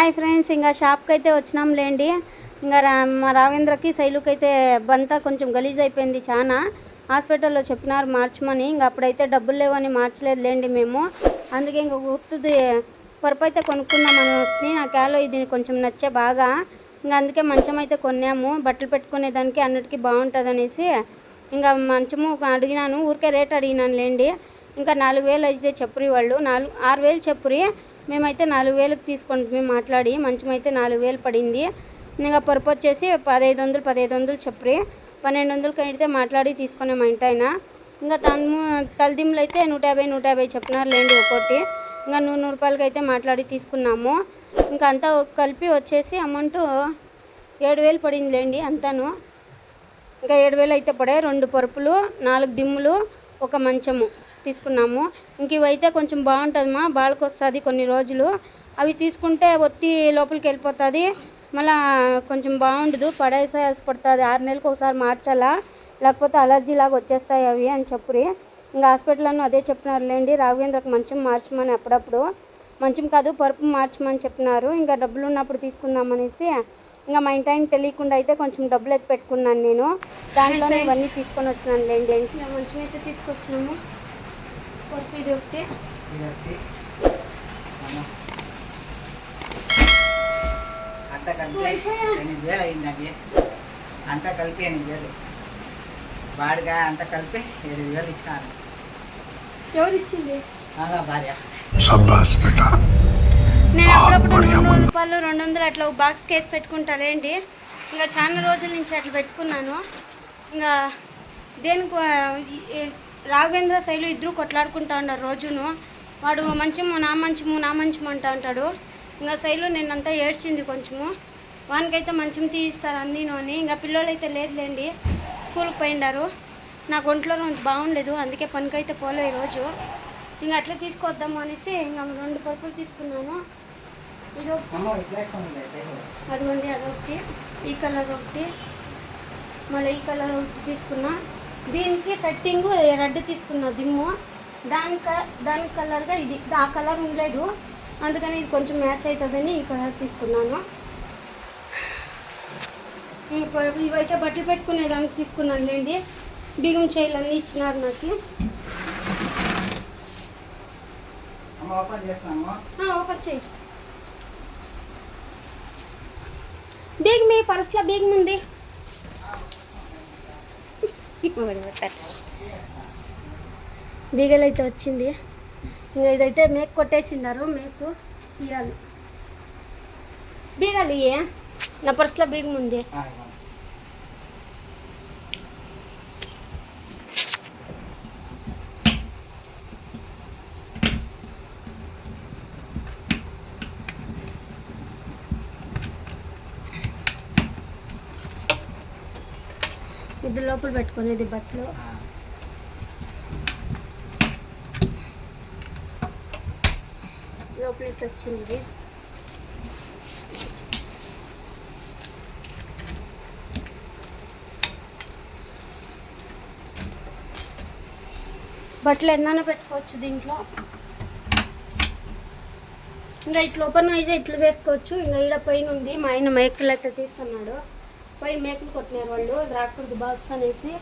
Hi friends, ఇంకా షాప్కి అయితే వచ్చినాం లేండి. ఇంకా మా రావేంద్రకి శైలుకైతే బంతా కొంచెం గలీజ్ అయిపోయింది చాలా. హాస్పిటల్లో చెప్పినారు మార్చమని. ఇంకా అప్పుడైతే డబ్బులు లేవని మార్చలేదు లేండి మేము. అందుకే ఇంకా గుర్తుది పరుపు అయితే కొనుక్కున్నామని వస్తుంది. నాకు క్యాలో ఇది కొంచెం నచ్చే బాగా. ఇంకా అందుకే మంచం అయితే కొన్నాము, బట్టలు పెట్టుకునేదానికి అన్నిటికీ బాగుంటుంది అనేసి. ఇంకా మంచము అడిగినాను, ఊరికే రేట్ అడిగినాను లేండి. ఇంకా 4000 అయితే చెప్పురి వాళ్ళు, 6000 చెప్పురి. మేమైతే 4000కి తీసుకుంటే మాట్లాడి మంచం అయితే 4000 పడింది. ఇంకా పరుపు వచ్చేసి 1500 చెప్పురి. 1200కి అయితే మాట్లాడి తీసుకునే మా ఇంటి ఆయన. ఇంకా తలదిమ్ములు అయితే 150 చెప్పినారు లేండి ఒక్కోటి. ఇంకా 100 రూపాయలకి అయితే మాట్లాడి తీసుకున్నాము. ఇంకా అంతా కలిపి వచ్చేసి అమౌంట్ 7000 పడింది లేండి అంతాను. ఇంకా 7000 అయితే పడాయి. 2 పరుపులు, 4 దిమ్ములు, ఒక మంచము తీసుకున్నాము. ఇంక ఇవైతే కొంచెం బాగుంటుందమ్మా, బాళ్ళకి వస్తుంది కొన్ని రోజులు. అవి తీసుకుంటే ఒత్తి లోపలికి వెళ్ళిపోతుంది, మళ్ళీ కొంచెం బాగుండదు, పడేసేసి పడుతుంది. 6 నెలలకు ఒకసారి మార్చాలా, లేకపోతే అలర్జీ లాగా వచ్చేస్తాయి అవి అని చెప్పురి. ఇంకా హాస్పిటల్లో అదే చెప్పినారు లేండి. రాఘవేంద్రకు మంచం మార్చమని, అప్పుడప్పుడు మంచం కాదు పరుపు మార్చమని చెప్పినారు. ఇంకా డబ్బులు ఉన్నప్పుడు తీసుకుందామనేసి ఇంకా మా ఇంటి ఆయన తెలియకుండా అయితే కొంచెం డబ్బులు ఎత్తి పెట్టుకున్నాను నేను. దాంట్లోనే ఇవన్నీ తీసుకొని వచ్చినాను లేండి. మంచం అయితే తీసుకొచ్చినాము. పరుపు ఇది ఒకటి, అంతా కలిపి 8000 అయిందండి. అంతా కలిపి 8000 బాడుగా అంతా కలిపి 7000 ఇచ్చినాను. ఎవరు ఇచ్చింది? భార్య. నేను అప్పుడప్పుడు 100 రూపాయలు 200 అట్లా ఒక బాక్స్ కేసి పెట్టుకుంటాలేండి. ఇంకా చాలా రోజుల నుంచి అట్లా పెట్టుకున్నాను. ఇంకా దేనికి రాఘవేంద్ర శైలు ఇద్దరు కొట్లాడుకుంటా ఉన్నారు రోజును. వాడు మంచము నా మంచము అంటా ఉంటాడు. ఇంకా శైలు నిన్నంతా ఏడ్చింది కొంచెము. వానికైతే మంచం తీయిస్తారు అన్నీను అని. ఇంకా పిల్లలు అయితే లేదులేండి, స్కూల్కి పోయిండారు. నాకు ఒంట్లో బాగుండలేదు, అందుకే పనికైతే పోలే ఈరోజు. ఇంకా అట్లా తీసుకొద్దాము అనేసి ఇంకా 2 పరుపులు తీసుకున్నాను. అదిగోండి, అదొకటి, ఈ కలర్ ఒకటి, మళ్ళీ ఈ కలర్ ఒకటి తీసుకున్నా. దీనికి సెట్టింగు రెడ్ తీసుకున్నా దిమ్ము. దానికి కలర్గా ఇది, ఆ కలర్ ఉండలేదు, అందుకని ఇది కొంచెం మ్యాచ్ అవుతుందని ఈ కలర్ తీసుకున్నాను. ఇవైతే బట్టలు పెట్టుకునే దానికి తీసుకున్నాను లేండి. బిగం చైలు అన్నీ ఇచ్చినారు నాకు. ఓపెన్ చేయి. బీగ్ మీ పర్సులో బీగం ఉంది. బీగలు అయితే వచ్చింది. ఇంకా ఇదైతే మేక్ కొట్టేసిన్నారు, మేకు తీయాలి. బీగాలి, నా పర్సులో బీగం ఉంది. ఇది లోపల పెట్టుకునేది బట్టలు. లోపల ఇట్లా వచ్చింది. బట్టలు ఎన్నైనా పెట్టుకోవచ్చు దీంట్లో. ఇంకా ఇట్లా ఓపెన్ అయితే ఇట్లా చేసుకోవచ్చు. ఇంకా ఈడ పైన ఉంది, మా ఆయన మేకలు అయితే తీస్తున్నాడు. పైన మేకలు కొట్టినారు వాళ్ళు, రాకూడదు బాక్స్ అనేసి.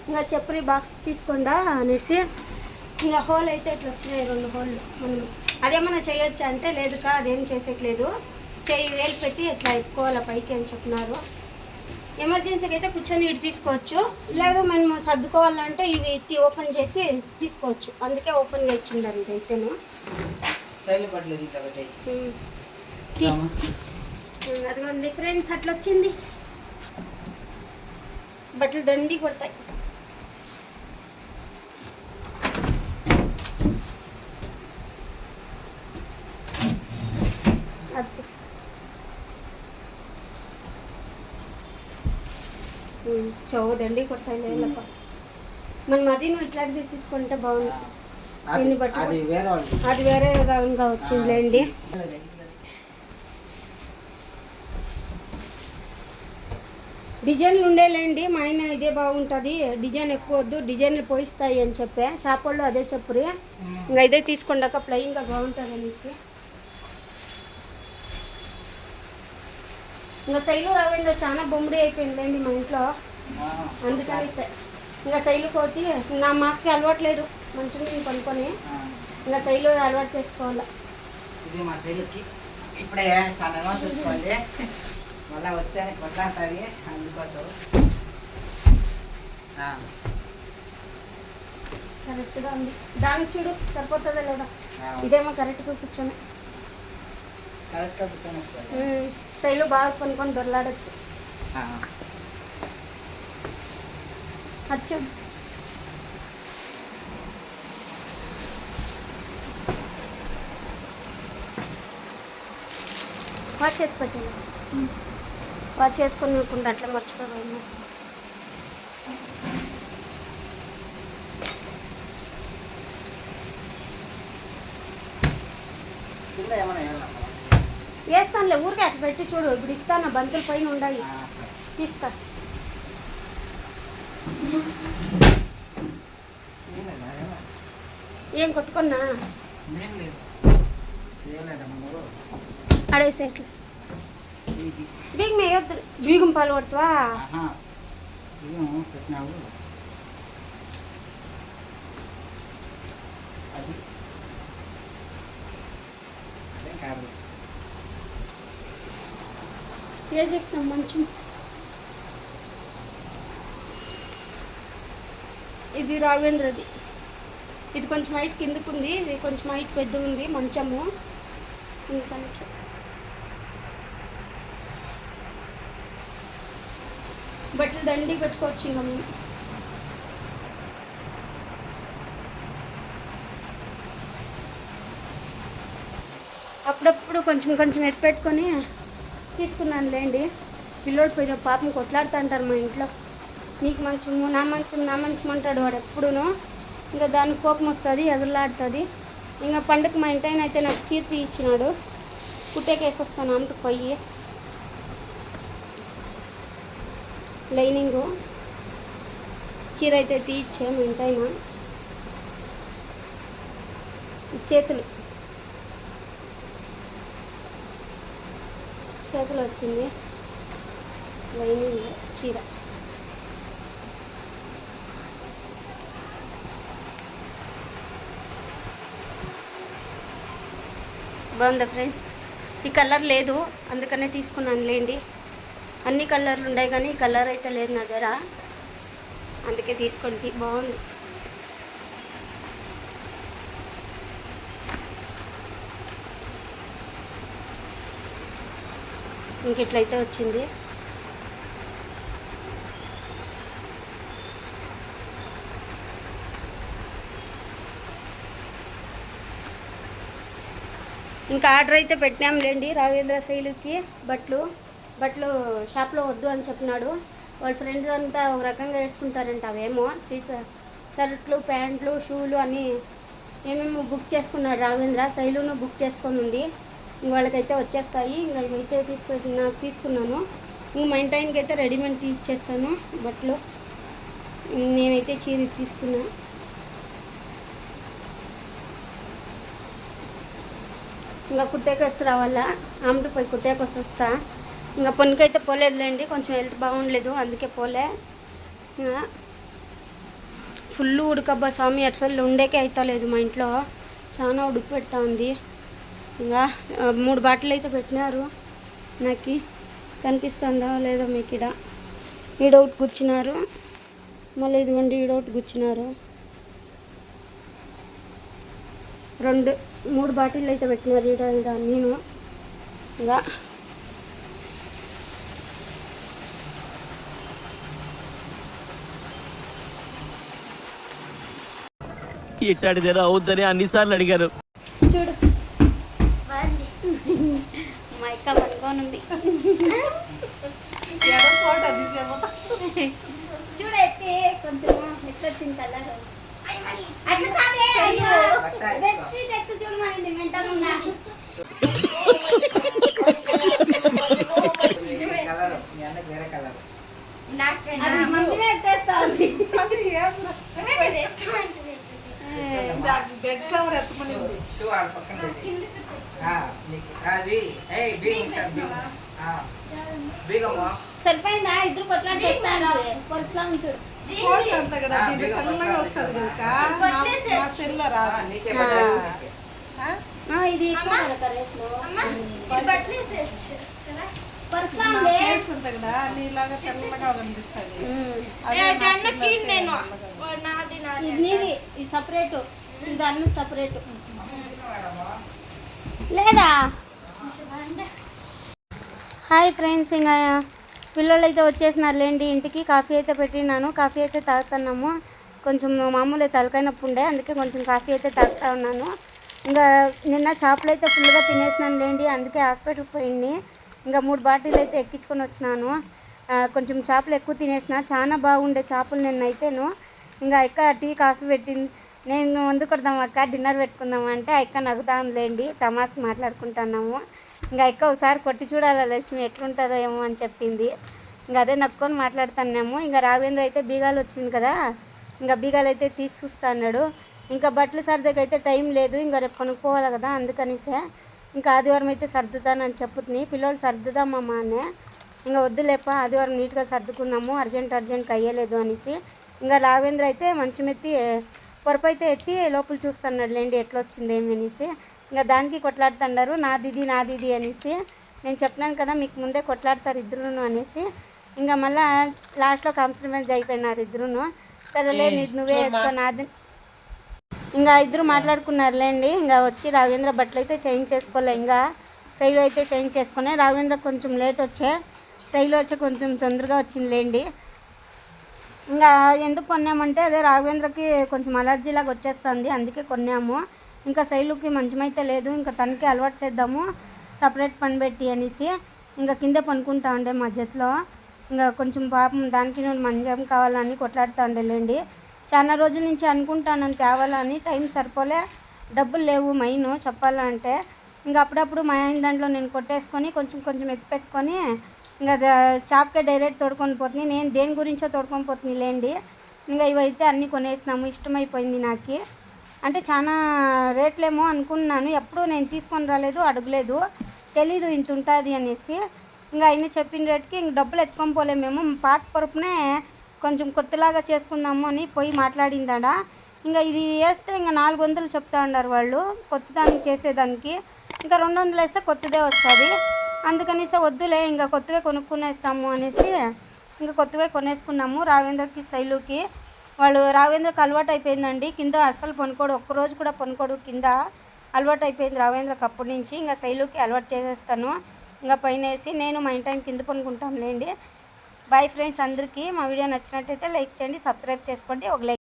ఇంకా చెప్పురి బాక్స్ తీసుకోండా అనేసి. ఇంకా హోల్ అయితే ఇట్లా వచ్చినాయి, 2 హోళ్ళు. మనం అదేమన్నా చేయొచ్చా అంటే లేదుకా, అదేం చేసేట్లేదు, చెయ్యి వేలు పెట్టి ఇట్లా ఎత్తుకోవాలి పైకి అని చెప్పినారు. ఎమర్జెన్సీకి అయితే కూర్చొని ఇటు తీసుకోవచ్చు, లేదా మనం సర్దుకోవాలంటే ఇవి ఎత్తి ఓపెన్ చేసి తీసుకోవచ్చు. అందుకే ఓపెన్గా ఇచ్చిండారు ఇదైతేను. అదిగోండి ఫ్రెండ్స్, అట్లా వచ్చింది. బట్టలు దండి కొడతాయి. అది చౌ దండి కొడతాయి లేదప్ప. మనం అది నువ్వు ఇట్లాంటిది తీసుకుంటే బాగుంది. ఎన్ని బట్టలు అది వేరే రకంగా వచ్చిందిలేండి. డిజైన్లు ఉండేలేండి. మా ఆయన ఇదే బాగుంటుంది, డిజైన్ ఎక్కువ వద్దు, డిజైన్లు పోయిస్తాయి అని చెప్పే షాప్ వాళ్ళు అదే చెప్పురి. ఇంకా ఇదే తీసుకుండాక ప్లెయిన్గా బాగుంటుంది అనేసి. ఇంకా శైలు రావేంద్ర చాలా బొమ్మిడి అయిపోయిందండి మా ఇంట్లో. అందుకని ఇంకా శైలు కోటి నా మాకు అలవాట్లేదు మంచిగా నేను కొనుక్కొని ఇంకా శైలు అలవాటు చేసుకోవాలి. ఇది మా శైలుకి ఇప్పుడే సన్నగా చూసుకోవాలి, మళ్ళీ వస్తే కొట్లాడుతుంది అందుకోసం. కరెక్ట్గా ఉంది దానికి చూడు సరిపోతుందా లేదా. ఇదేమో కరెక్ట్గా కూర్చొని కరెక్ట్గా కూర్చొని వస్తుంది. శైలు బాగా కొనుక్కొని దొరలాడచ్చు. అచ్చు వాచ్ చేసి పెట్టింది. వాచ్ చేసుకొని అనుకుంటా అట్లా మర్చిపోయాను. వేస్తానులే ఊరికే అట్లా పెట్టి చూడు. ఇప్పుడు ఇస్తాను బంతుల పైన ఉండాలి తీస్తా. ఏం కొట్టుకున్నా అడేసే అట్లా బీగం వేయొద్దు. బీగం పాలు కొడుతావా? పెట్టినావు అది అదే కాదు. ఏం చేస్తాం మంచి. ఇది రాఘవేంద్రది. ఇది కొంచెం హైట్ కిందకు ఉంది, ఇది కొంచెం హైట్ పెద్దగా ఉంది మంచము. అందుకని బట్టలు దండి పెట్టుకోవచ్చు ఇంకా మేము. అప్పుడప్పుడు కొంచెం కొంచెం ఎత్తి పెట్టుకొని తీసుకున్నాను లేండి. పిల్లోడు పోయి పాపం కొట్లాడుతూ అంటారు మా ఇంట్లో. నీకు మంచము నా మంచం నా మంచం అంటాడు వాడు ఎప్పుడునూ. ఇంకా దానికి కోపం వస్తుంది, ఎదురులాడుతుంది. ఇంకా పండుగ మా ఇంటైన అయితే నాకు చీర తీయించినాడు. కుట్టేకేసి వస్తాను అంటూ పొయ్యి లైనింగు చీర అయితే తీయించే మా ఇంటైన. ఈ చేతులు వచ్చింది లైనింగ్ చీర. బాగుందా ఫ్రెండ్స్? ఈ కలర్ లేదు అందుకనే తీసుకున్నాను లేండి. అన్ని కలర్లు ఉన్నాయి కానీ ఈ కలర్ అయితే లేదు నా దగ్గర, అందుకే తీసుకోండి. బాగుంది. ఇంక ఇట్లయితే వచ్చింది. ఇంకా ఆర్డర్ అయితే పెట్టినాంలేండి రాఘవేంద్ర శైలుకి. బట్టలు షాప్లో వద్దు అని చెప్పినాడు. వాళ్ళ ఫ్రెండ్స్ అంతా ఒక రకంగా వేసుకుంటారంట. అవేమో షర్ట్లు ప్యాంట్లు షూలు అని ఏమేమో బుక్ చేసుకున్నాడు రాఘవేంద్ర. శైలును బుక్ చేసుకొని ఉంది. వాళ్ళకైతే వచ్చేస్తాయి. ఇంకా ఇవైతే నాకు తీసుకున్నాను. ఇంక మా ఇంటాయనకి అయితే రెడీమేడ్ తీసిచ్చేస్తాను బట్టలు. నేనైతే చీర తీసుకున్నా. ఇంకా కుట్టేకొచ్చి రావాలా ఆమెతో పోయి కుట్టేకొచ్చి వస్తా. ఇంకా పొన్నికైతే పోలేదులేండి, కొంచెం హెల్త్ బాగుండలేదు అందుకే పోలే. ఇంకా ఫుల్ ఉడకబ్బా స్వామి, అసలు ఉండేకే అవుతలేదు మా ఇంట్లో. చాలా ఉడుకు పెడతా ఉంది. ఇంకా 3 బాటిల్ అయితే పెట్టినారు. నాకు కనిపిస్తుందా లేదా మీకు? ఈడౌట్ గుచ్చినారు, మళ్ళీ ఇదిగోండి ఈడౌట్ గుచ్చినారు. 3 బాటిల్ అయితే పెట్టినారు ఈడ నేను. ఇంకా ఇట్టాడిదేదో అవుద్దని అన్నిసార్లు అడిగారు. చూడు మా అక్క పనుకోనుంది. చూడు ఎత్తి కొంచెం ఎత్తొచ్చింది కలర్. అట్లా కాదే ఎత్తు చూడు మరి మెంటల్ ఉన్నా. అది మంచిగా ఎత్తేస్తా ఉంది. బెడ్ కవర్ ఎత్తుకుని అది బీగం సార్ బీగము సరిపోయిందా ఇద్దరు కొట్లాడి చేస్తాను పర్సులో ఉంచుడు కోడి అంతా కూడా దీంట్లో తెల్లగా వస్తుంది కదా నా సెల్ల రాదు నీకే ఆ. పట్టాలి. ఆ? ఇది ఎక్కువ కదా రేట్లు పర్సులో నా ఉంది ఫేస్ అంతా కూడా నీలాగా తెల్లగా కనిపిస్తుంది ఇది నీది ఇది సపరేట్ ఇది అన్నం సపరేట్ లేదా హాయ్ ఫ్రెండ్స్ ఇంకా పిల్లలు అయితే వచ్చేసినారులేండి ఇంటికి కాఫీ అయితే పెట్టినాను కాఫీ అయితే తాగుతున్నాము కొంచెం మామూలు తలకాయ నొప్పి ఉండే అందుకే కొంచెం కాఫీ అయితే తాగుతా ఉన్నాను ఇంకా నిన్న చేపలు అయితే ఫుల్గా తినేసినాను లేండి అందుకే హాస్పిటల్కి పోయింది ఇంకా 3 బాటిల్ అయితే ఎక్కించుకొని వచ్చినాను కొంచెం చేపలు ఎక్కువ తినేసిన చాలా బాగుండే చేపలు నిన్నైతేను ఇంకా అక్క టీ కాఫీ పెట్టింది నేను ముందు కొడదాం అక్క డిన్నర్ పెట్టుకుందాం అంటే అక్క నవ్వుతాంలేండి తమాస్కి మాట్లాడుకుంటున్నాము ఇంకా అక్క ఒకసారి కొట్టి చూడాలి లక్ష్మి ఎట్లుంటుందో ఏమో అని చెప్పింది ఇంకా అదే నక్కుని మాట్లాడుతున్నాము ఇంకా రాఘవేంద్ర అయితే బీగాలు వచ్చింది కదా ఇంకా బీగాలు అయితే తీసి చూస్తా అన్నాడు ఇంకా బట్టలు సర్దేకైతే టైం లేదు ఇంకా రేపు కొనుక్కోవాలి కదా అందుకనిసే ఇంకా ఆదివారం అయితే సర్దుతానని చెప్పుతుంది పిల్లలు సర్దుదామమ్మా అనే ఇంకా వద్దులేప ఆదివారం నీట్గా సర్దుకుందాము అర్జెంట్గా అయ్యలేదు అనేసి ఇంకా రాఘవేంద్ర అయితే మంచం ఎత్తి పొరపు అయితే ఎత్తి లోపల చూస్తున్నాడు లేండి ఎట్లా వచ్చింది ఏమి అనేసి ఇంకా దానికి కొట్లాడుతున్నారు నాది అనేసి నేను చెప్పినాను కదా మీకు ముందే కొట్లాడతారు ఇద్దరును అనేసి ఇంకా మళ్ళీ లాస్ట్లో కాంప్రమైజ్ అయిపోయినారు ఇద్దరును సరేలే నువ్వే వేసుకో నాది ఇంకా ఇద్దరు మాట్లాడుకున్నారులేండి ఇంకా వచ్చి రాఘవేంద్ర బట్టలు అయితే చేంజ్ చేసుకోలే ఇంకా శైలు అయితే చేంజ్ చేసుకునే రాఘవేంద్ర కొంచెం లేట్ వచ్చే శైలు వచ్చి కొంచెం తొందరగా వచ్చిందిలేండి ఇంకా ఎందుకు కొన్నామంటే అదే రాఘవేంద్రకి కొంచెం అలర్జీ లాగా వచ్చేస్తుంది అందుకే కొన్నాము ఇంకా శైలుకి మంచమైతే లేదు ఇంకా తనకి అలవాటు చేద్దాము సపరేట్ పని పెట్టి అనేసి ఇంకా కింద పనుకుంటా ఉండే మా జట్లో ఇంకా కొంచెం పాపం దానికి నేను మంచం కావాలని కొట్లాడుతూ ఉండేలేండి చాలా రోజుల నుంచి అనుకుంటాను తేవాలని టైం సరిపోలే డబ్బులు లేవు మెయిన్ చెప్పాలంటే ఇంకా అప్పుడప్పుడు మా ఆయన దాంట్లో నేను కొట్టేసుకొని కొంచెం ఎత్తి పెట్టుకొని ఇంకా షాప్కే డైరెక్ట్ తోడుకొని పోతుంది నేను దేని గురించో తోడుకొని పోతుంది లేండి ఇంకా ఇవైతే అన్నీ కొనేసినాము ఇష్టమైపోయింది నాకు అంటే చాలా రేట్లేమో అనుకున్నాను ఎప్పుడు నేను తీసుకొని రాలేదు అడగలేదు తెలీదు ఇంత ఉంటుంది అనేసి ఇంకా ఆయన చెప్పిన రేట్కి ఇంక డబ్బులు ఎత్తుకొని పోలే మేము పాత పొరపునే కొంచెం కొత్తలాగా చేసుకుందాము అని పోయి మాట్లాడిందాడా ఇంకా ఇది వేస్తే ఇంకా 400 చెప్తా ఉన్నారు వాళ్ళు కొత్త దానికి చేసేదానికి ఇంకా 200 వేస్తే కొత్తదే వస్తుంది అందుకనేసి వద్దులే ఇంకా కొత్తవే కొనుక్కునేస్తాము అనేసి ఇంకా కొత్తవే కొనేసుకున్నాము రాఘవేంద్రకి శైలుకి వాళ్ళు రాఘవేంద్రకి అలవాటు అయిపోయిందండి కింద అస్సలు పనుకోడు ఒక్కరోజు కూడా పనుకోడు కింద అలవాటు అయిపోయింది రాఘవేంద్రకి అప్పటి నుంచి ఇంకా శైలుకి అలవాటు చేసేస్తాను ఇంకా పైన వేసి నేను మా ఇంటి కింద పనుకుంటాంలేండి బాయ్ ఫ్రెండ్స్ అందరికీ మా వీడియో నచ్చినట్టయితే లైక్ చేయండి సబ్స్క్రైబ్ చేసుకోండి ఒక లైక్